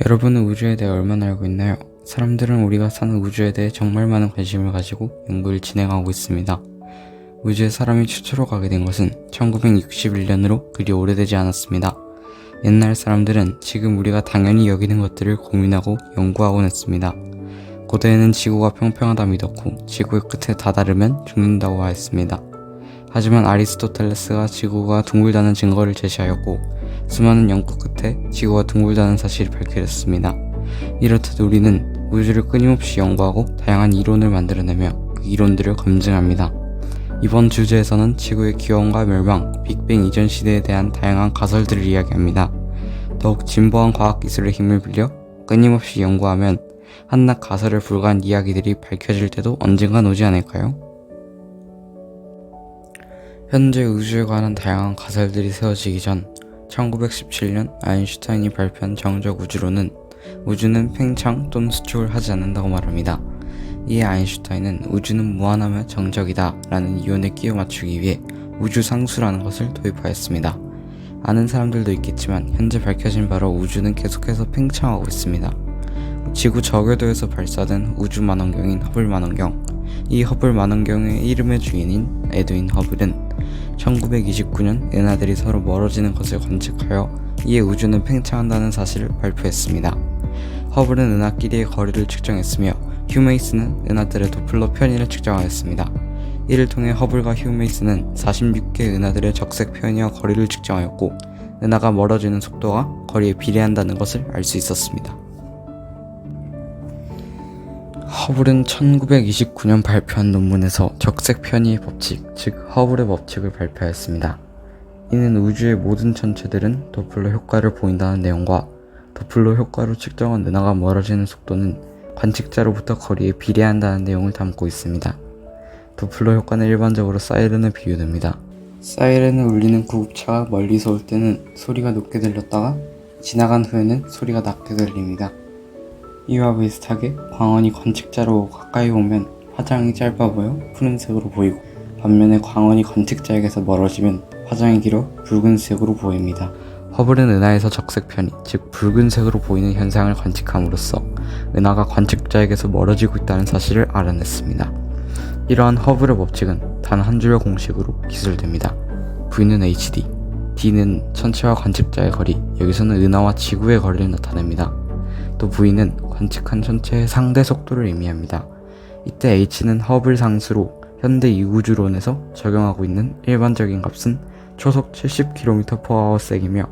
여러분은 우주에 대해 얼마나 알고 있나요? 사람들은 우리가 사는 우주에 대해 정말 많은 관심을 가지고 연구를 진행하고 있습니다. 우주에 사람이 최초로 가게 된 것은 1961년으로 그리 오래되지 않았습니다. 옛날 사람들은 지금 우리가 당연히 여기는 것들을 고민하고 연구하곤 했습니다. 고대에는 지구가 평평하다 믿었고 지구의 끝에 다다르면 죽는다고 하였습니다. 하지만 아리스토텔레스가 지구가 둥글다는 증거를 제시하였고 수많은 연구 끝에 지구가 둥글다는 사실을 밝혀냈습니다. 이렇듯 우리는 우주를 끊임없이 연구하고 다양한 이론을 만들어내며 그 이론들을 검증합니다. 이번 주제에서는 지구의 기원과 멸망, 빅뱅 이전 시대에 대한 다양한 가설들을 이야기합니다. 더욱 진보한 과학기술의 힘을 빌려 끊임없이 연구하면 한낱 가설에 불과한 이야기들이 밝혀질 때도 언젠간 오지 않을까요? 현재 우주에 관한 다양한 가설들이 세워지기 전 1917년 아인슈타인이 발표한 정적 우주론은 우주는 팽창 또는 수축을 하지 않는다고 말합니다. 이에 아인슈타인은 우주는 무한하며 정적이다 라는 이론에 끼워 맞추기 위해 우주상수라는 것을 도입하였습니다. 아는 사람들도 있겠지만 현재 밝혀진 바로 우주는 계속해서 팽창하고 있습니다. 지구 저궤도에서 발사된 우주 만원경인 허블 만원경, 이 허블 만원경의 이름의 주인인 에드윈 허블은 1929년 은하들이 서로 멀어지는 것을 관측하여 이에 우주는 팽창한다는 사실을 발표했습니다. 허블은 은하끼리의 거리를 측정했으며 휴메이슨은 은하들의 도플러 편의를 측정하였습니다. 이를 통해 허블과 휴메이슨은 46개 은하들의 적색 편의와 거리를 측정하였고 은하가 멀어지는 속도가 거리에 비례한다는 것을 알 수 있었습니다. 허블은 1929년 발표한 논문에서 적색 편의의 법칙, 즉 허블의 법칙을 발표하였습니다. 이는 우주의 모든 천체들은 도플러 효과를 보인다는 내용과 도플러 효과로 측정한 은하가 멀어지는 속도는 관측자로부터 거리에 비례한다는 내용을 담고 있습니다. 도플러 효과는 일반적으로 사이렌을 비유됩니다. 사이렌을 울리는 구급차가 멀리서 올 때는 소리가 높게 들렸다가 지나간 후에는 소리가 낮게 들립니다. 이와 비슷하게 광원이 관측자로 가까이 오면 화장이 짧아 보여 푸른색으로 보이고 반면에 광원이 관측자에게서 멀어지면 화장이 길어 붉은색으로 보입니다. 허블은 은하에서 적색 편의, 즉 붉은색으로 보이는 현상을 관측함으로써 은하가 관측자에게서 멀어지고 있다는 사실을 알아냈습니다. 이러한 허블의 법칙은 단 한 줄의 공식으로 기술됩니다. V는 hd, d는 천체와 관측자의 거리, 여기서는 은하와 지구의 거리를 나타냅니다. 또 V는 관측한 천체의 상대 속도를 의미합니다. 이때 h는 허블 상수로 현대 이우주론에서 적용하고 있는 일반적인 값은 초속 70km/h이며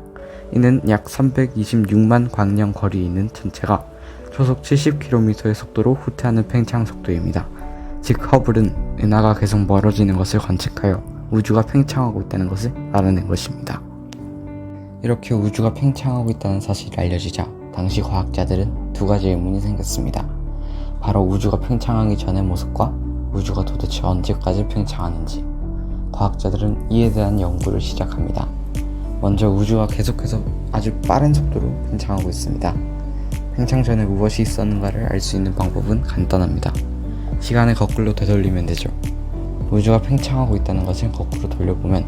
이는 약 326만 광년 거리에 있는 천체가 초속 70km의 속도로 후퇴하는 팽창 속도입니다. 즉 허블은 은하가 계속 멀어지는 것을 관측하여 우주가 팽창하고 있다는 것을 알아낸 것입니다. 이렇게 우주가 팽창하고 있다는 사실이 알려지자 당시 과학자들은 두 가지 의문이 생겼습니다. 바로 우주가 팽창하기 전의 모습과 우주가 도대체 언제까지 팽창하는지. 과학자들은 이에 대한 연구를 시작합니다. 먼저 우주가 계속해서 아주 빠른 속도로 팽창하고 있습니다. 팽창 전에 무엇이 있었는가를 알 수 있는 방법은 간단합니다. 시간을 거꾸로 되돌리면 되죠. 우주가 팽창하고 있다는 것을 거꾸로 돌려보면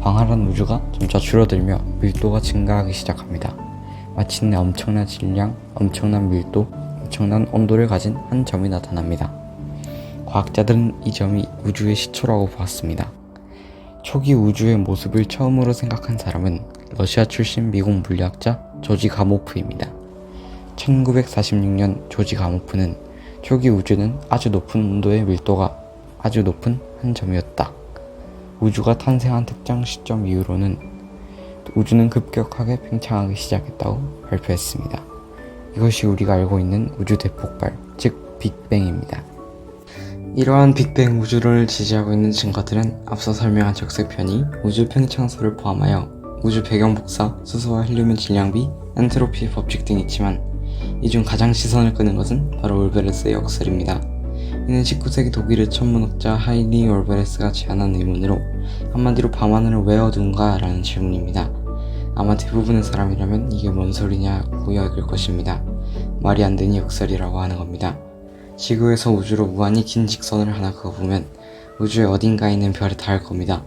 광활한 우주가 점차 줄어들며 밀도가 증가하기 시작합니다. 마침내 엄청난 질량, 엄청난 밀도, 엄청난 온도를 가진 한 점이 나타납니다. 과학자들은 이 점이 우주의 시초라고 보았습니다. 초기 우주의 모습을 처음으로 생각한 사람은 러시아 출신 미국 물리학자 조지 가모프입니다. 1946년 조지 가모프는 초기 우주는 아주 높은 온도의 밀도가 아주 높은 한 점이었다. 우주가 탄생한 특정 시점 이후로는 우주는 급격하게 팽창하기 시작했다고 발표했습니다. 이것이 우리가 알고 있는 우주 대폭발, 즉 빅뱅입니다. 이러한 빅뱅 우주론을 지지하고 있는 증거들은 앞서 설명한 적색 편의, 우주 팽창소를 포함하여 우주 배경 복사, 수소와 헬륨의 질량비, 엔트로피의 법칙 등이 있지만 이 중 가장 시선을 끄는 것은 바로 올베레스의 역설입니다. 이는 19세기 독일의 천문학자 하이리 올베레스가 제안한 의문으로 한마디로 밤하늘을 왜 어두운가 라는 질문입니다. 아마 대부분의 사람이라면 이게 뭔 소리냐고 여길 것입니다. 말이 안 되니 역설이라고 하는 겁니다. 지구에서 우주로 무한히 긴 직선을 하나 그어보면 우주의 어딘가에 있는 별에 닿을 겁니다.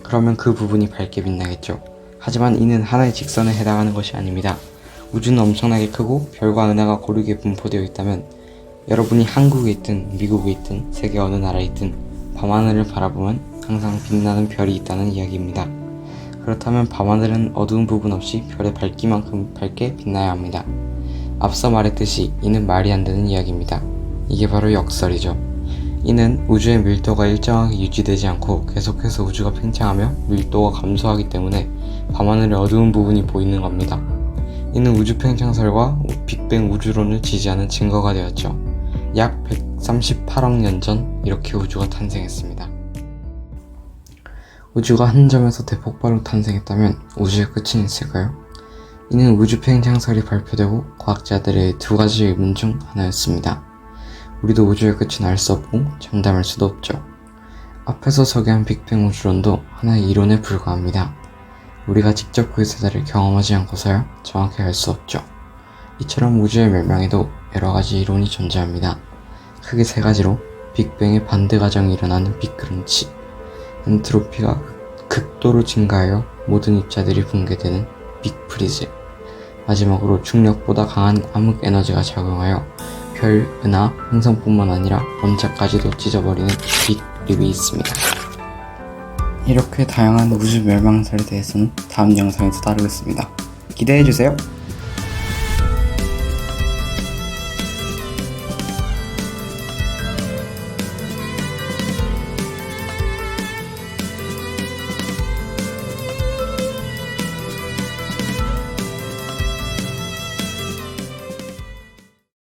그러면 그 부분이 밝게 빛나겠죠. 하지만 이는 하나의 직선에 해당하는 것이 아닙니다. 우주는 엄청나게 크고 별과 은하가 고르게 분포되어 있다면 여러분이 한국에 있든 미국에 있든 세계 어느 나라에 있든 밤하늘을 바라보면 항상 빛나는 별이 있다는 이야기입니다. 그렇다면 밤하늘은 어두운 부분 없이 별의 밝기만큼 밝게 빛나야 합니다. 앞서 말했듯이 이는 말이 안 되는 이야기입니다. 이게 바로 역설이죠. 이는 우주의 밀도가 일정하게 유지되지 않고 계속해서 우주가 팽창하며 밀도가 감소하기 때문에 밤하늘의 어두운 부분이 보이는 겁니다. 이는 우주 팽창설과 빅뱅 우주론을 지지하는 증거가 되었죠. 약 138억 년 전 이렇게 우주가 탄생했습니다. 우주가 한 점에서 대폭발로 탄생했다면 우주의 끝은 있을까요? 이는 우주 팽창설이 발표되고 과학자들의 두 가지 의문 중 하나였습니다. 우리도 우주의 끝은 알 수 없고 장담할 수도 없죠. 앞에서 소개한 빅뱅 우주론도 하나의 이론에 불과합니다. 우리가 직접 그 세대를 경험하지 않고서야 정확히 알 수 없죠. 이처럼 우주의 멸망에도 여러 가지 이론이 존재합니다. 크게 세 가지로 빅뱅의 반대 과정이 일어나는 빅크런치, 엔트로피가 극도로 증가하여 모든 입자들이 붕괴되는 빅프리즈, 마지막으로 중력보다 강한 암흑 에너지가 작용하여 별, 은하, 행성뿐만 아니라 원자까지도 찢어버리는 빅립이 있습니다. 이렇게 다양한 우주 멸망설에 대해서는 다음 영상에서 다루겠습니다. 기대해주세요.